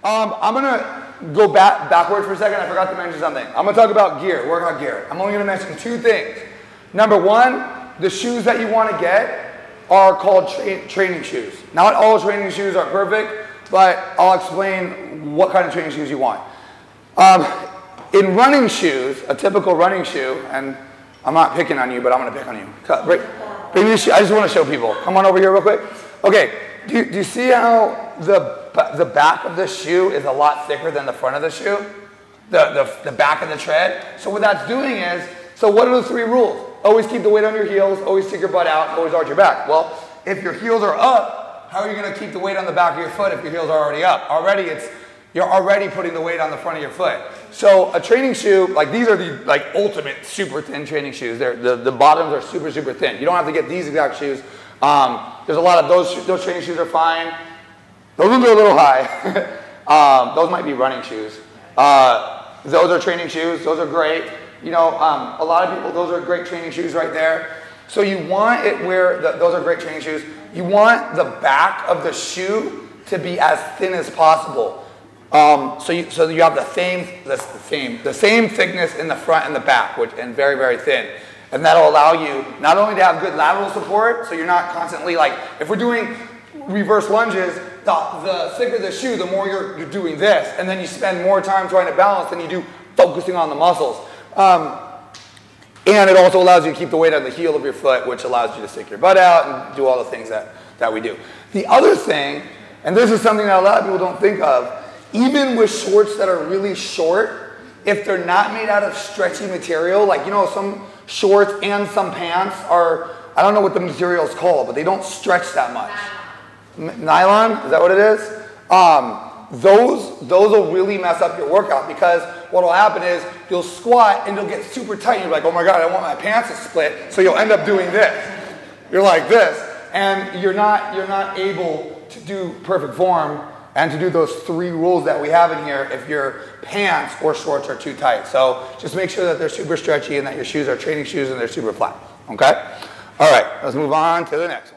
I'm gonna go backward for a second. I forgot to mention something. I'm gonna talk about gear, workout gear. I'm only gonna mention two things. Number one, the shoes that you wanna get are called training shoes. Not all training shoes are perfect, but I'll explain what kind of training shoes you want. In running shoes, a typical running shoe, and I'm not picking on you, but I'm gonna pick on you. Bring this shoe. I just wanna show people. Come on over here real quick. Okay, do you see how the back of the shoe is a lot thicker than the front of the shoe? The back of the tread. So what that's doing is, so what are the three rules? Always keep the weight on your heels, always stick your butt out, always arch your back. Well, if your heels are up, how are you gonna keep the weight on the back of your foot if your heels are already up? You're already putting the weight on the front of your foot. So a training shoe, like these are the ultimate super thin training shoes. The bottoms are super, super thin. You don't have to get these exact shoes. There's a lot of those training shoes are fine. Those ones are a little high. Those might be running shoes. Those are training shoes. Those are great. You know, a lot of people, those are great training shoes right there. So you want it where, those are great training shoes. You want the back of the shoe to be as thin as possible. So you have the same thickness in the front and the back, and very, very thin. And that'll allow you not only to have good lateral support, so you're not constantly if we're doing reverse lunges, the thicker the shoe, the more you're doing this, and then you spend more time trying to balance than you do focusing on the muscles. And it also allows you to keep the weight on the heel of your foot, which allows you to stick your butt out and do all the things that we do. The other thing, and this is something that a lot of people don't think of, even with shorts that are really short, if they're not made out of stretchy material, some shorts and some pants are, I don't know what the material is called, but they don't stretch that much. Nylon, is that what it is? Those will really mess up your workout, because what will happen is you'll squat and you'll get super tight. You're like, oh my God, I want my pants to split. So you'll end up doing this. You're like this, and you're not able to do perfect form and to do those three rules that we have in here if your pants or shorts are too tight. So just make sure that they're super stretchy and that your shoes are training shoes and they're super flat, okay? All right, let's move on to the next one.